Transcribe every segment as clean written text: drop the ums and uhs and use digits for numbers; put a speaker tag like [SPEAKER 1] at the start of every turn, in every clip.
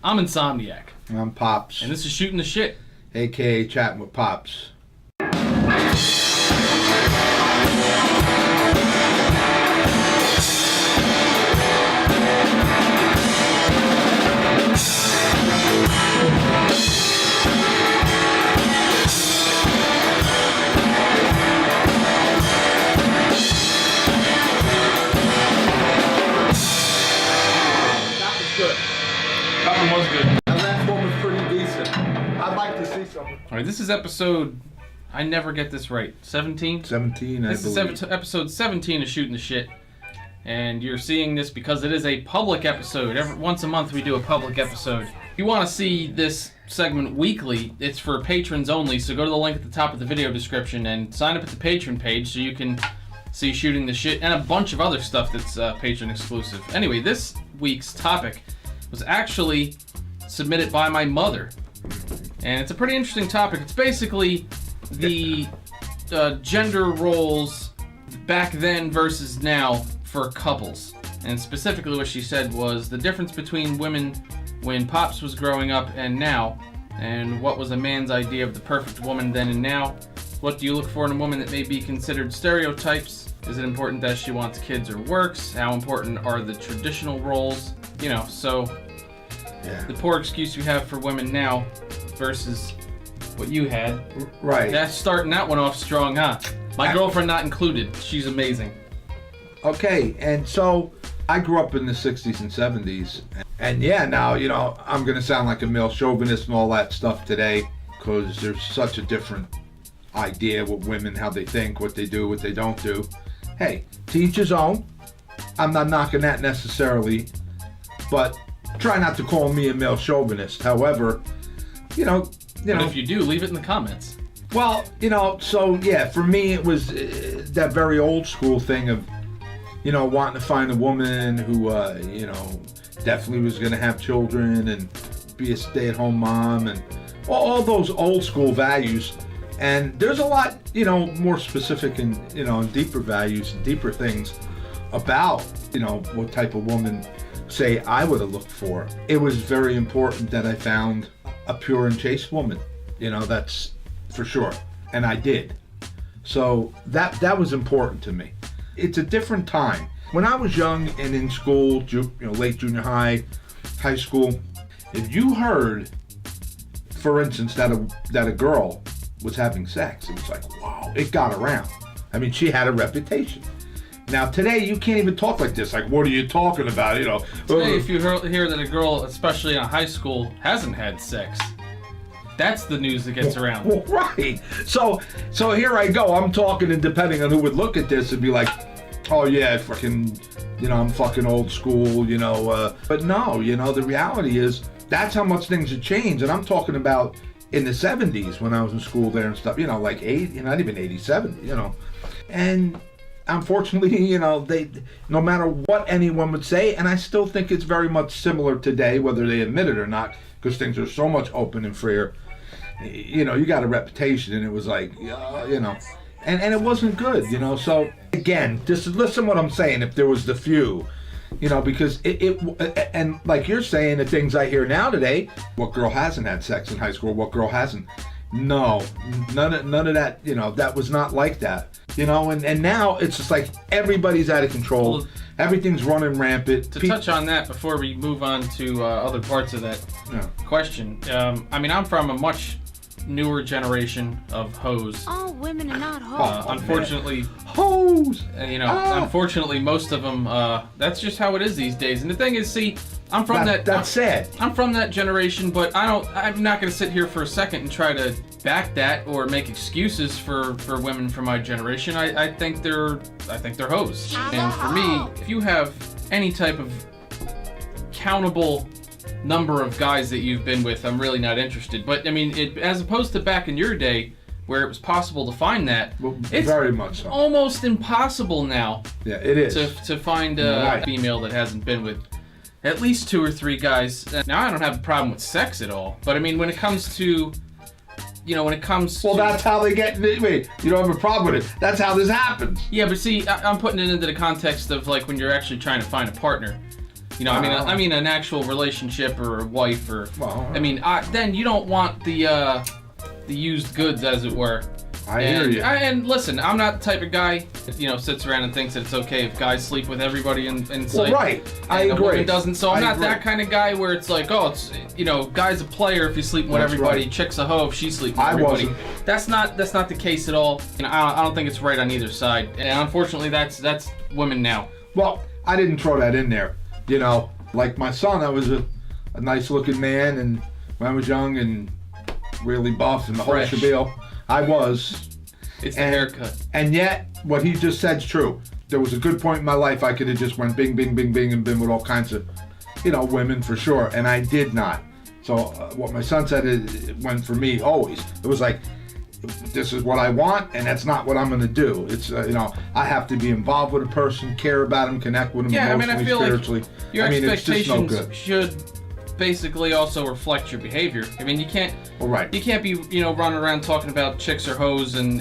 [SPEAKER 1] I'm Insomniac.
[SPEAKER 2] I'm Pops.
[SPEAKER 1] And this is Shooting the Shit.
[SPEAKER 2] a.k.a. Chatting with Pops.
[SPEAKER 1] Was good.
[SPEAKER 2] Now that one was pretty decent. I'd like to see something.
[SPEAKER 1] All right, this is episode. I never get this right. 17.
[SPEAKER 2] 17, I
[SPEAKER 1] This
[SPEAKER 2] believe.
[SPEAKER 1] is episode 17 of Shooting the Shit, and you're seeing this because it is a public episode. Once a month we do a public episode. If you want to see this segment weekly, it's for patrons only. So go to the link at the top of the video description and sign up at the Patreon page so you can see Shooting the Shit and a bunch of other stuff that's Patreon exclusive. Anyway, this week's topic was actually submitted by my mother. And it's a pretty interesting topic. It's basically the gender roles back then versus now for couples. And specifically what she said was the difference between women when Pops was growing up and now, and what was a man's idea of the perfect woman then and now. What do you look for in a woman that may be considered stereotypes? Is it important that she wants kids or works? How important are the traditional roles? You know, so
[SPEAKER 2] Yeah.
[SPEAKER 1] the poor excuse you have for women now versus what you had.
[SPEAKER 2] Right.
[SPEAKER 1] That's starting that one off strong, huh? My girlfriend not included. She's amazing.
[SPEAKER 2] Okay, and so I grew up in the 60s and 70s. And yeah, now, you know, I'm going to sound like a male chauvinist and all that stuff today because there's such a different idea with women, how they think, what they do, what they don't do. Hey, to each his own. I'm not knocking that necessarily, but try not to call me a male chauvinist. However, you know.
[SPEAKER 1] But if you do, leave it in the comments.
[SPEAKER 2] Well, you know, so yeah, for me it was that very old school thing of, you know, wanting to find a woman who, you know, definitely was going to have children and be a stay-at-home mom and all those old school values. And there's a lot, you know, more specific and, you know, deeper values and deeper things about, you know, what type of woman, say, I would have looked for. It was very important that I found a pure and chaste woman. You know, that's for sure. And I did. So that was important to me. It's a different time. When I was young and in school, you know, late junior high, high school, if you heard, for instance, that a girl was having sex, it was like, wow, it got around. I mean, she had a reputation. Now today you can't even talk like this. Like, what are you talking about? You know.
[SPEAKER 1] Today, if you hear that a girl, especially in high school, hasn't had sex, that's the news that gets around.
[SPEAKER 2] Well, right. So here I go. I'm talking, and depending on who would look at this, and be like, oh yeah, fucking, you know, I'm fucking old school, you know. But no, you know, the reality is that's how much things have changed, and I'm talking about in the 70s when I was in school there and stuff. You know, like not even 87. You know, and unfortunately, you know, they, no matter what anyone would say, and I still think it's very much similar today, whether they admit it or not, because things are so much open and freer. You know, you got a reputation, and it was like, you know, and it wasn't good, you know. So again, just listen what I'm saying. If there was the few, you know, because it and like you're saying, the things I hear now today, what girl hasn't had sex in high school? What girl hasn't? No, none of that. You know, that was not like that. You know, and now it's just like everybody's out of control.
[SPEAKER 1] Well,
[SPEAKER 2] everything's running rampant.
[SPEAKER 1] To touch on that before we move on to other parts of that question, I mean, I'm from a much newer generation of hoes.
[SPEAKER 3] All women are not hoes.
[SPEAKER 1] Unfortunately,
[SPEAKER 2] hoes.
[SPEAKER 1] You know, unfortunately, most of them. That's just how it is these days. And the thing is, see, I'm from
[SPEAKER 2] That's sad.
[SPEAKER 1] I'm from that generation, but I'm not going to sit here for a second and try to back that or make excuses for women from my generation. I think they're hoes. And for me, if you have any type of countable number of guys that you've been with, I'm really not interested. But I mean, as opposed to back in your day, where it was possible to find that,
[SPEAKER 2] Well,
[SPEAKER 1] it's
[SPEAKER 2] very much so.
[SPEAKER 1] almost impossible now.
[SPEAKER 2] Yeah, it is.
[SPEAKER 1] To find a female that hasn't been with at least 2 or 3 guys. Now, I don't have a problem with sex at all, but I mean, when it comes to, you know,
[SPEAKER 2] well, that's how they get. Wait, you don't have a problem with it. That's how this happens.
[SPEAKER 1] Yeah, but see, I'm putting it into the context of like when you're actually trying to find a partner. You know, I mean an actual relationship or a wife or.
[SPEAKER 2] Well,
[SPEAKER 1] Then you don't want the used goods, as it were.
[SPEAKER 2] I hear you.
[SPEAKER 1] And listen, I'm not the type of guy that sits around and thinks that it's okay if guys sleep with everybody and
[SPEAKER 2] well, right. I agree.
[SPEAKER 1] A woman doesn't. So I'm not
[SPEAKER 2] agree.
[SPEAKER 1] that kind of guy where it's like, oh, it's guy's a player if he's sleeping with everybody,
[SPEAKER 2] right.
[SPEAKER 1] chick's a hoe if she's sleeping with everybody.
[SPEAKER 2] Wasn't.
[SPEAKER 1] That's not the case at all. I don't think it's right on either side. And unfortunately, that's women now.
[SPEAKER 2] Well, I didn't throw that in there. Like my son, I was a nice looking man, and when I was young and really buff and the whole
[SPEAKER 1] Fresh.
[SPEAKER 2] spiel, I was.
[SPEAKER 1] It's the haircut.
[SPEAKER 2] And yet, what he just said's true. There was a good point in my life I could have just went bing, bing, bing, bing, and been with all kinds of, women for sure. And I did not. So what my son said, it went for me always. It was like, this is what I want, and that's not what I'm going to do. It's, I have to be involved with a person, care about him, connect with him emotionally,
[SPEAKER 1] I feel
[SPEAKER 2] spiritually.
[SPEAKER 1] like your expectations should basically also reflect your behavior. You can't.
[SPEAKER 2] Well, right.
[SPEAKER 1] You can't be, running around talking about chicks or hoes and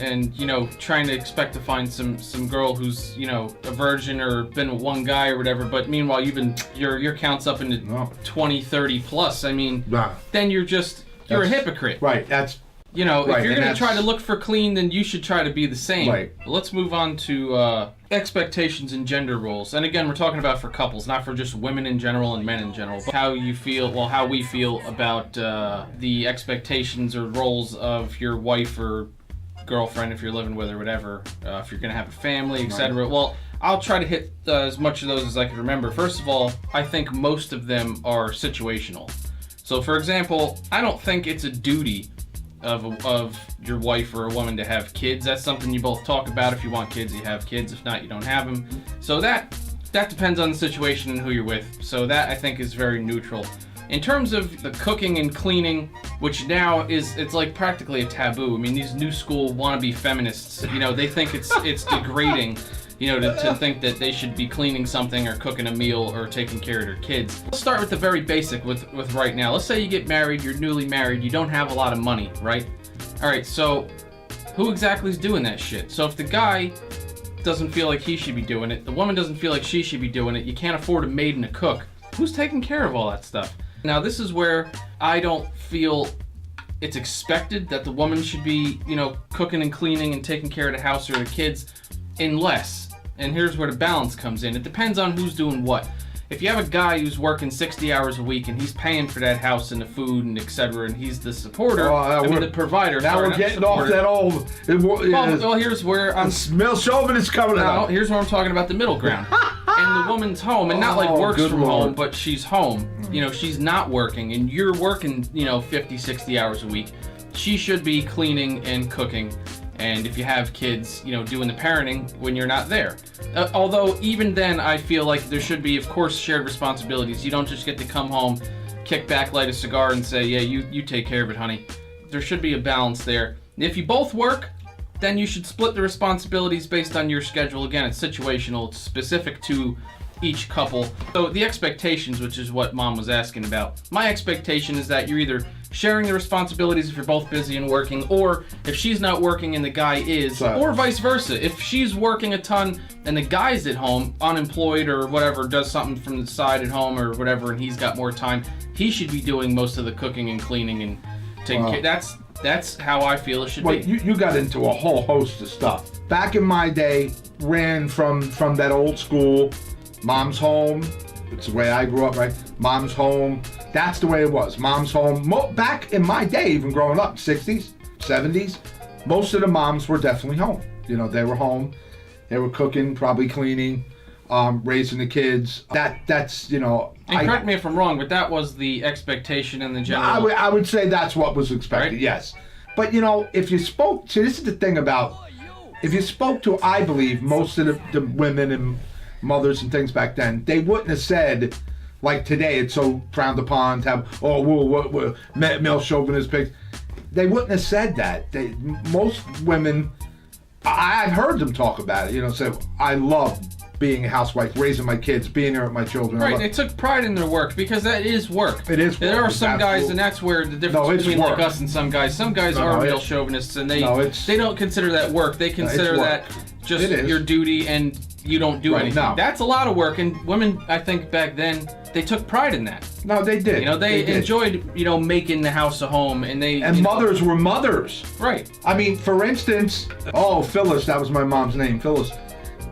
[SPEAKER 1] trying to expect to find some girl who's, a virgin or been with one guy or whatever. But meanwhile, your count's up into 20, 30 plus. Then you're a hypocrite.
[SPEAKER 2] Right. That's.
[SPEAKER 1] If you're going to try to look for clean, then you should try to be the same.
[SPEAKER 2] Right.
[SPEAKER 1] Let's move on to expectations and gender roles. And again, we're talking about for couples, not for just women in general and men in general. But how we feel about the expectations or roles of your wife or girlfriend if you're living with her, whatever, if you're going to have a family, etc. Right. Well, I'll try to hit as much of those as I can remember. First of all, I think most of them are situational. So, for example, I don't think it's a duty of your wife or a woman to have kids. That's something you both talk about. If you want kids, you have kids. If not, you don't have them. So that depends on the situation and who you're with. So that, I think, is very neutral. In terms of the cooking and cleaning, which now it's like practically a taboo. These new school wannabe feminists, they think it's degrading, to think that they should be cleaning something or cooking a meal or taking care of their kids. Let's start with the very basic with right now. Let's say you get married, you're newly married, you don't have a lot of money, right? All right, so who exactly is doing that shit? So if the guy doesn't feel like he should be doing it, the woman doesn't feel like she should be doing it, you can't afford a maid and a cook, who's taking care of all that stuff? Now, this is where I don't feel it's expected that the woman should be, cooking and cleaning and taking care of the house or the kids, unless, and here's where the balance comes in, it depends on who's doing what. If you have a guy who's working 60 hours a week and he's paying for that house and the food and etc., and he's the supporter, the provider.
[SPEAKER 2] Now we're getting off that old.
[SPEAKER 1] Well, here's where I'm.
[SPEAKER 2] Male chauvinist coming out.
[SPEAKER 1] Here's where I'm talking about the middle ground. And the woman's home, and not like works from home, but she's home. She's not working, and you're working, 50, 60 hours a week. She should be cleaning and cooking. And if you have kids, doing the parenting when you're not there. Although even then, I feel like there should be, of course, shared responsibilities. You don't just get to come home, kick back, light a cigar, and say, yeah, you take care of it, honey. There should be a balance there. If you both work, then you should split the responsibilities based on your schedule. Again, it's situational. It's specific to each couple. So the expectations, which is what Mom was asking about. My expectation is that you're either sharing the responsibilities if you're both busy and working, or if she's not working and the guy is, or vice versa. If she's working a ton and the guy's at home, unemployed or whatever, does something from the side at home or whatever, and he's got more time, he should be doing most of the cooking and cleaning and taking care. That's how I feel it should be.
[SPEAKER 2] You got into a whole host of stuff. Back in my day, ran from that old school, mom's home. It's the way I grew up, right? Mom's home. That's the way it was. Mom's home. Back in my day, even growing up, 60s, 70s, most of the moms were definitely home. They were home. They were cooking, probably cleaning, raising the kids. That's. And
[SPEAKER 1] correct me if I'm wrong, but that was the expectation in the general.
[SPEAKER 2] I would say that's what was expected, right? Yes. But, if you spoke, see, this is the thing about, if you spoke to, I believe, most of the women and mothers and things back then, they wouldn't have said, like today, it's so frowned upon to have, male chauvinist pigs. They wouldn't have said that. Most women, I've heard them talk about it, say, I love being a housewife, raising my kids, being there with my children.
[SPEAKER 1] Right, they took pride in their work, because that is work.
[SPEAKER 2] It is work.
[SPEAKER 1] There are some guys, and that's where the difference between like us and some guys. Some guys are male chauvinists, and they don't consider that work. They consider that just your duty, and you don't do
[SPEAKER 2] Right,
[SPEAKER 1] anything.
[SPEAKER 2] no.
[SPEAKER 1] That's a lot of work, and women, I think back then, they took pride in that.
[SPEAKER 2] No, they did.
[SPEAKER 1] You know, they
[SPEAKER 2] did.
[SPEAKER 1] enjoyed, making the house a home, and they...
[SPEAKER 2] And mothers were mothers.
[SPEAKER 1] Right.
[SPEAKER 2] I mean, for instance, Phyllis, that was my mom's name, Phyllis.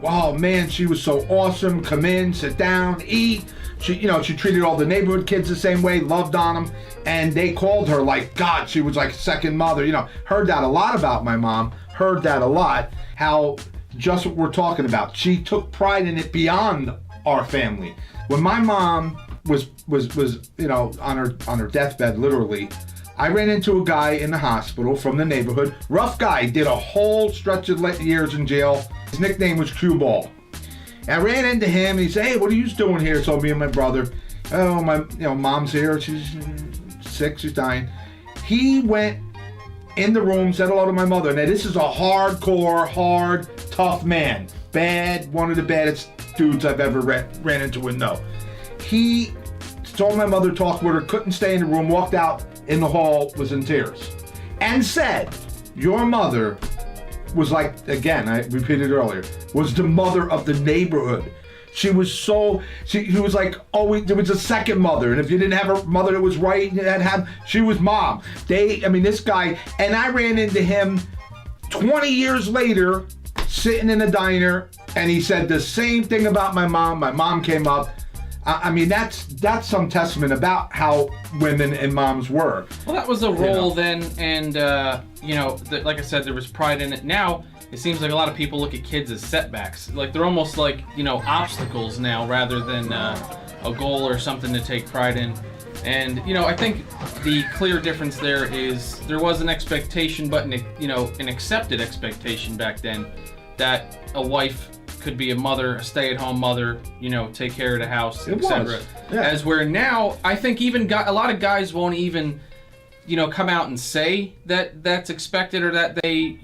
[SPEAKER 2] Wow, man, she was so awesome. Come in, sit down, eat. She treated all the neighborhood kids the same way, loved on them, and they called her like God. She was like second mother. Heard that a lot about my mom. Heard that a lot. How just what we're talking about. She took pride in it beyond our family. When my mom was on her deathbed, literally, I ran into a guy in the hospital from the neighborhood. Rough guy, did a whole stretch of years in jail. His nickname was Cue Ball. I ran into him and he said, "Hey, what are you doing here?" So me and my brother, "Oh, my mom's here. She's sick. She's dying." He went in the room, said hello to my mother. Now this is a hard, tough man. Bad, one of the baddest dudes I've ever ran into and know. He saw my mother, talked with her, couldn't stay in the room, walked out in the hall, was in tears, and said, "Your mother was like," again, I repeated earlier, was the mother of the neighborhood. She was he was like, there was a second mother, and if you didn't have a mother that was right, she was mom. This guy, and I ran into him 20 years later, sitting in a diner, and he said the same thing about my mom. My mom came up. That's some testament about how women and moms were.
[SPEAKER 1] Well, that was a role then, and like I said, there was pride in it. Now it seems like a lot of people look at kids as setbacks, like they're almost like obstacles now, rather than a goal or something to take pride in. And I think the clear difference there is there was an expectation, but an accepted expectation back then, that a wife could be a mother, a stay-at-home mother, take care of the house, etc.
[SPEAKER 2] Yeah.
[SPEAKER 1] As where now, I think even a lot of guys won't even, come out and say that that's expected, or that they,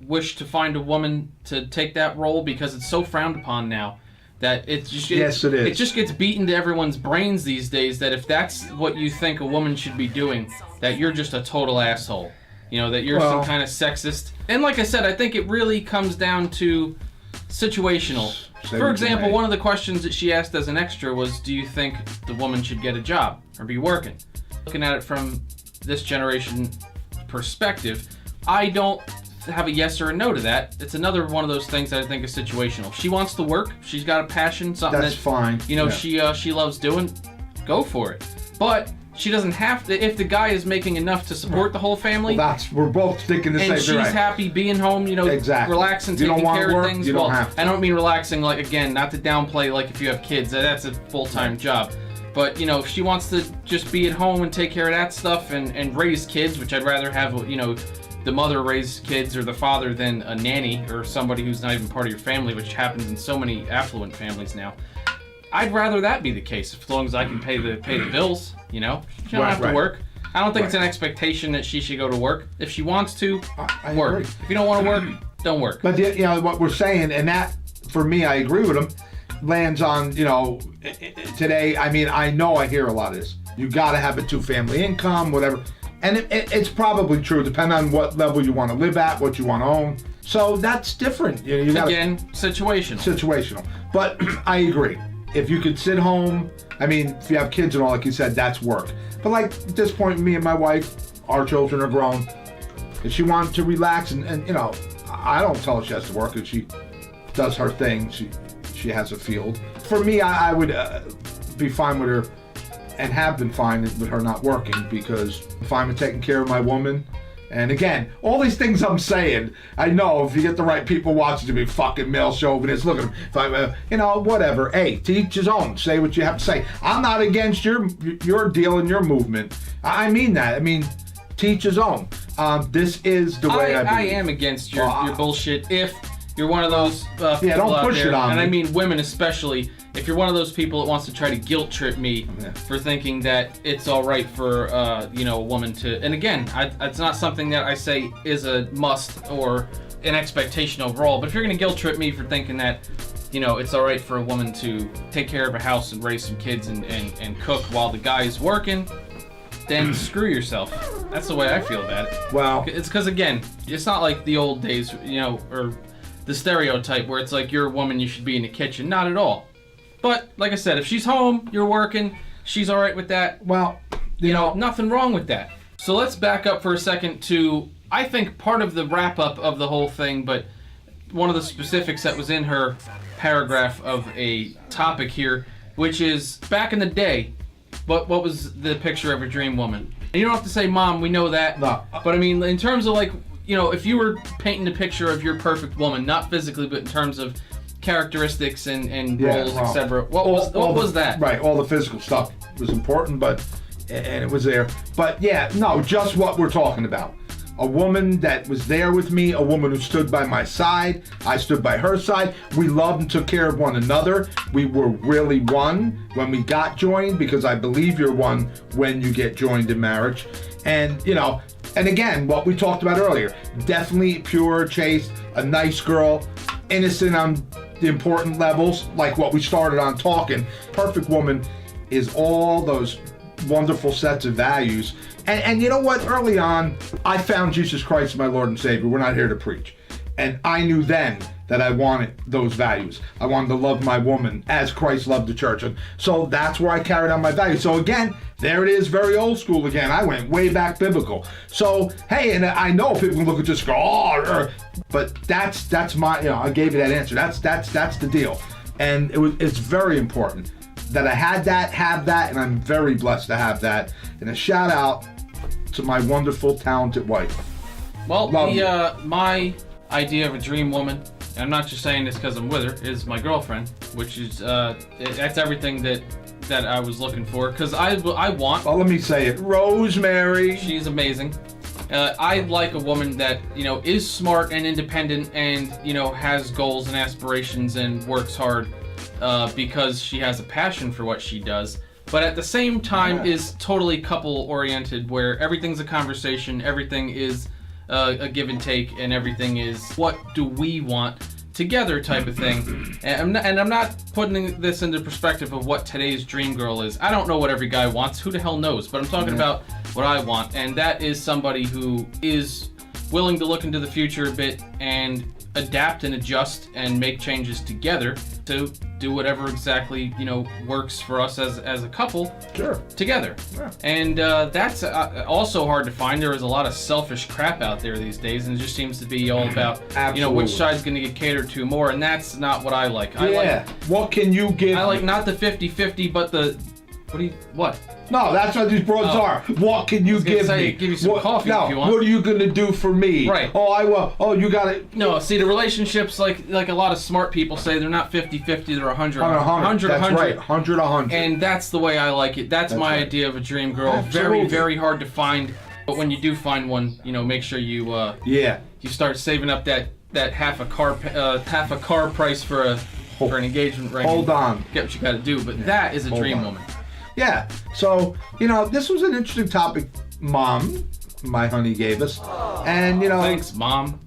[SPEAKER 1] wish to find a woman to take that role, because it's so frowned upon now that it just
[SPEAKER 2] yes, it is.
[SPEAKER 1] It just gets beaten to everyone's brains these days that if that's what you think a woman should be doing, that you're just a total asshole. That you're some kind of sexist. And like I said, I think it really comes down to situational. For example, one of the questions that she asked as an extra was, do you think the woman should get a job or be working? Looking at it from this generation perspective, I don't have a yes or a no to that. It's another one of those things that I think is situational. She wants to work. She's got a passion, something
[SPEAKER 2] that's fine.
[SPEAKER 1] She loves doing. Go for it. But she doesn't have to. If the guy is making enough to support the whole family,
[SPEAKER 2] we're both thinking the same
[SPEAKER 1] and she's happy being home,
[SPEAKER 2] exactly.
[SPEAKER 1] Relaxing, taking care of things.
[SPEAKER 2] You don't have to.
[SPEAKER 1] I don't mean relaxing, like, again, not to downplay, like, if you have kids, that's a full-time job. But if she wants to just be at home and take care of that stuff and raise kids, which I'd rather have the mother raise kids or the father than a nanny or somebody who's not even part of your family, which happens in so many affluent families now. I'd rather that be the case, as long as I can pay the bills. She don't have to work. I don't think it's an expectation that she should go to work. If she wants to,
[SPEAKER 2] I
[SPEAKER 1] work.
[SPEAKER 2] agree.
[SPEAKER 1] If you don't want to work, don't work.
[SPEAKER 2] But what we're saying, and that for me, I agree with him, lands on today. I know I hear a lot of this. You got to have a 2-family income, whatever. And it's probably true, depending on what level you want to live at, what you want to own. So that's different. You gotta,
[SPEAKER 1] again, situational.
[SPEAKER 2] But I agree. If you could sit home, if you have kids and all, like you said, that's work. But like at this point, me and my wife, our children are grown. If she wanted to relax, and I don't tell her she has to work. If she does her thing, she has a field. For me, I would be fine with her, and have been fine with her not working, because I'm fine with taking care of my woman. And again, all these things I'm saying, I know if you get the right people watching, to be fucking male chauvinist. Look at them. If I, whatever. Hey, to each his own. Say what you have to say. I'm not against your deal and your movement. I mean that. To each his own. This is the way I
[SPEAKER 1] am against your bullshit. If you're one of those people
[SPEAKER 2] don't push
[SPEAKER 1] out there,
[SPEAKER 2] it on
[SPEAKER 1] and
[SPEAKER 2] me.
[SPEAKER 1] I mean women especially. If you're one of those people that wants to try to guilt trip me for thinking that it's all right for a woman to, and again, it's not something that I say is a must or an expectation overall. But if you're gonna guilt trip me for thinking that it's all right for a woman to take care of a house and raise some kids and cook while the guy is working, then screw yourself. That's the way I feel about it.
[SPEAKER 2] Well,
[SPEAKER 1] it's because again, it's not like the old days, or the stereotype where it's like you're a woman, you should be in the kitchen. Not at all. But like I said, if she's home, you're working, she's all right with that.
[SPEAKER 2] Well,
[SPEAKER 1] you know, nothing wrong with that. So let's back up for a second to, I think, part of the wrap-up of the whole thing, but one of the specifics that was in her paragraph of a topic here, which is, back in the day, what was the picture of a dream woman? And you don't have to say, Mom, we know that.
[SPEAKER 2] No.
[SPEAKER 1] But I mean, in terms of like, you know, if you were painting a picture of your perfect woman, not physically, but in terms of characteristics and roles,
[SPEAKER 2] well,
[SPEAKER 1] etc., what was that?
[SPEAKER 2] Right, all the physical stuff was important, and it was there. But yeah, no, just what we're talking about. A woman that was there with me, a woman who stood by my side, I stood by her side. We loved and took care of one another. We were really one when we got joined, because I believe you're one when you get joined in marriage. And, you know, and again, what we talked about earlier, definitely pure, chaste, a nice girl, innocent on the important levels, like what we started on talking. Perfect woman is all those wonderful sets of values. And you know what? Early on, I found Jesus Christ my Lord and Savior. We're not here to preach. And I knew then that I wanted those values. I wanted to love my woman as Christ loved the church. And so that's where I carried on my values. So again, there it is, very old school again. I went way back biblical. So, hey, and I know people can look at this and go, but that's my, you know, I gave you that answer. That's the deal. And it's very important that I have that, and I'm very blessed to have that. And a shout out to my wonderful, talented wife.
[SPEAKER 1] Well, my idea of a dream woman, and I'm not just saying this because I'm with her, is my girlfriend, which is that's everything that I was looking for. Because I want.
[SPEAKER 2] Well, let me say it, Rosemary.
[SPEAKER 1] She's amazing. I like a woman that, you know, is smart and independent, and, you know, has goals and aspirations and works hard because she has a passion for what she does. But at the same time is totally couple-oriented, where everything's a conversation, everything is a give and take, and everything is what do we want together type of thing. And I'm not putting this into perspective of what today's dream girl is. I don't know what every guy wants. Who the hell knows? But I'm talking about what I want, and that is somebody who is willing to look into the future a bit and adapt and adjust and make changes together to do whatever exactly, you know, works for us as a couple.
[SPEAKER 2] Sure.
[SPEAKER 1] Together.
[SPEAKER 2] Yeah.
[SPEAKER 1] And that's also hard to find. There is a lot of selfish crap out there these days, and it just seems to be all about, you know, which side's going to get catered to more, and that's not what I like.
[SPEAKER 2] What can you give?
[SPEAKER 1] I like not the 50-50, but the what?
[SPEAKER 2] No, that's what these broads are. What can you give me?
[SPEAKER 1] Give you some coffee if you want.
[SPEAKER 2] What are you going to do for me?
[SPEAKER 1] Right.
[SPEAKER 2] Oh, I will. Oh, you got it.
[SPEAKER 1] No, see, the relationships, like a lot of smart people say, they're not 50-50, they're 100.
[SPEAKER 2] 100. That's right. 100.
[SPEAKER 1] And that's the way I like it. That's my idea of a dream girl.
[SPEAKER 2] Absolutely.
[SPEAKER 1] Very, very hard to find. But when you do find one, you know, make sure you you start saving up that half a car price for an engagement ring.
[SPEAKER 2] Hold on.
[SPEAKER 1] Get what you got to do. But that is a dream woman.
[SPEAKER 2] Yeah, so, you know, this was an interesting topic, Mom, my honey, gave us. And, you know...
[SPEAKER 1] Thanks, Mom.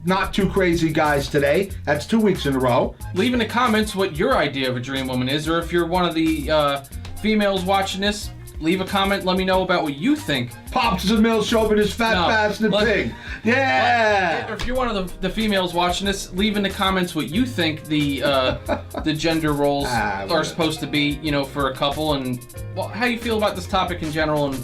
[SPEAKER 2] Not too crazy guys today. That's 2 weeks in a row.
[SPEAKER 1] Leave in the comments what your idea of a dream woman is, or if you're one of the females watching this, leave a comment. Let me know about what you think.
[SPEAKER 2] Pops the mill chauvinist, fat bastard pig. Yeah!
[SPEAKER 1] Or if you're one of the females watching this, leave in the comments what you think the gender roles are supposed to be, you know, for a couple, and how you feel about this topic in general, and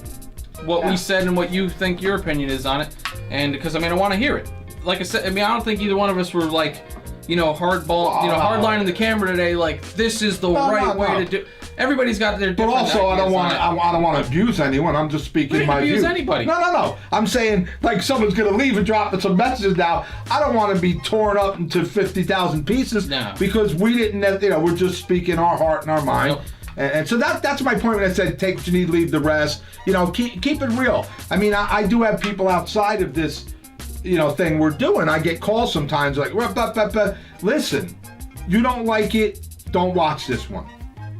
[SPEAKER 1] what we said, and what you think your opinion is on it. And because, I mean, I want to hear it. Like I said, I mean, I don't think either one of us were like, you know, hardlining the camera today. Like, this is the right way to do. Everybody's got their different ideas.
[SPEAKER 2] But also, I don't want to abuse anyone. I'm just speaking my view.
[SPEAKER 1] Abuse anybody.
[SPEAKER 2] No. I'm saying, like, someone's going to leave and drop some messages now. I don't want to be torn up into 50,000 pieces because we didn't, you know, we're just speaking our heart and our mind. Nope. And so that's my point when I said take what you need, leave the rest. You know, keep it real. I mean, I do have people outside of this, you know, thing we're doing. I get calls sometimes like, listen, you don't like it, don't watch this one.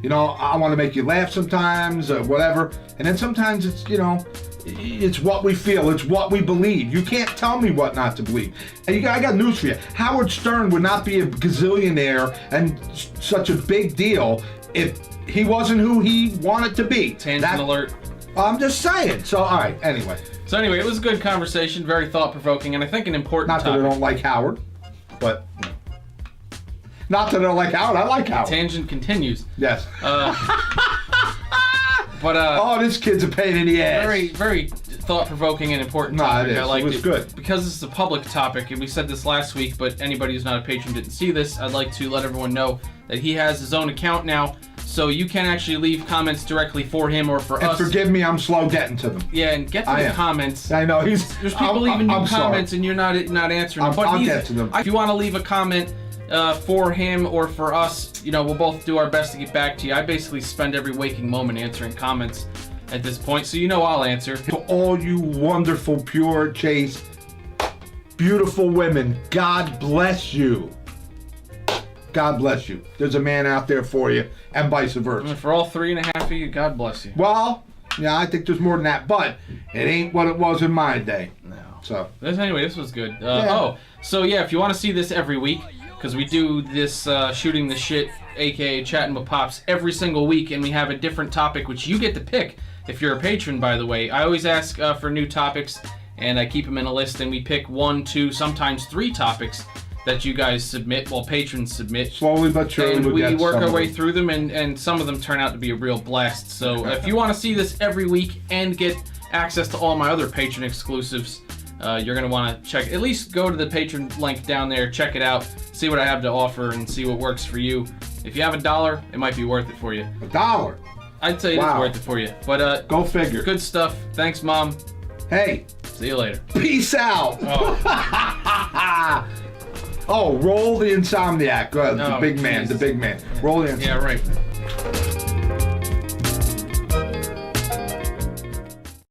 [SPEAKER 2] You know, I want to make you laugh sometimes, whatever. And then sometimes it's, you know, it's what we feel. It's what we believe. You can't tell me what not to believe. And I got news for you. Howard Stern would not be a gazillionaire and such a big deal if he wasn't who he wanted to be.
[SPEAKER 1] Tangent alert.
[SPEAKER 2] I'm just saying. So, all right, anyway.
[SPEAKER 1] So anyway, it was a good conversation, very thought-provoking, and I think an important topic.
[SPEAKER 2] Not that I don't like Howard, but... Not that I like Howard. I like Howard.
[SPEAKER 1] Tangent continues.
[SPEAKER 2] Yes.
[SPEAKER 1] But
[SPEAKER 2] oh, this kid's a pain in the ass.
[SPEAKER 1] very, very thought-provoking and important
[SPEAKER 2] No,
[SPEAKER 1] topic.
[SPEAKER 2] it is.
[SPEAKER 1] I liked
[SPEAKER 2] It was good.
[SPEAKER 1] because this is a public topic, and we said this last week. But anybody who's not a patron didn't see this. I'd like to let everyone know that he has his own account now, so you can actually leave comments directly for him or for
[SPEAKER 2] And
[SPEAKER 1] us.
[SPEAKER 2] forgive me, I'm slow getting to them.
[SPEAKER 1] Yeah, and get to the comments.
[SPEAKER 2] I know
[SPEAKER 1] There's people leaving new comments, and you're not answering.
[SPEAKER 2] I'll get to them.
[SPEAKER 1] If you want to leave a comment for him or for us, we'll both do our best to get back to you. I basically spend every waking moment answering comments at this point, so I'll answer.
[SPEAKER 2] To all you wonderful, pure, chaste, beautiful women, God bless you. God bless you. There's a man out there for you, and vice versa.
[SPEAKER 1] And for all 3.5 of you, God bless you.
[SPEAKER 2] Well, yeah, I think there's more than that, but it ain't what it was in my day.
[SPEAKER 1] No.
[SPEAKER 2] So.
[SPEAKER 1] Anyway, this was good.
[SPEAKER 2] Yeah.
[SPEAKER 1] If you want to see this every week, because we do this shooting the shit, a.k.a. chatting with pops, every single week, and we have a different topic, which you get to pick if you're a patron, by the way. I always ask for new topics, and I keep them in a list, and we pick 1, 2, sometimes 3 topics that you guys submit, well, patrons submit.
[SPEAKER 2] Slowly but surely,
[SPEAKER 1] and we
[SPEAKER 2] get
[SPEAKER 1] work
[SPEAKER 2] some
[SPEAKER 1] our
[SPEAKER 2] of
[SPEAKER 1] way
[SPEAKER 2] them.
[SPEAKER 1] through them, and some of them turn out to be a real blast. So if you want to see this every week and get access to all my other patron exclusives, you're going to want to at least go to the patron link down there, check it out, see what I have to offer, and see what works for you. If you have $1, it might be worth it for you.
[SPEAKER 2] $1?
[SPEAKER 1] I'd say
[SPEAKER 2] Wow.
[SPEAKER 1] it's worth it for you. But
[SPEAKER 2] go figure.
[SPEAKER 1] Good stuff. Thanks, Mom.
[SPEAKER 2] Hey.
[SPEAKER 1] See you later.
[SPEAKER 2] Peace out.
[SPEAKER 1] Oh.
[SPEAKER 2] Oh, roll the insomniac. The
[SPEAKER 1] Oh,
[SPEAKER 2] big man.
[SPEAKER 1] Jesus.
[SPEAKER 2] The big man. Roll the insomniac.
[SPEAKER 1] Yeah, right.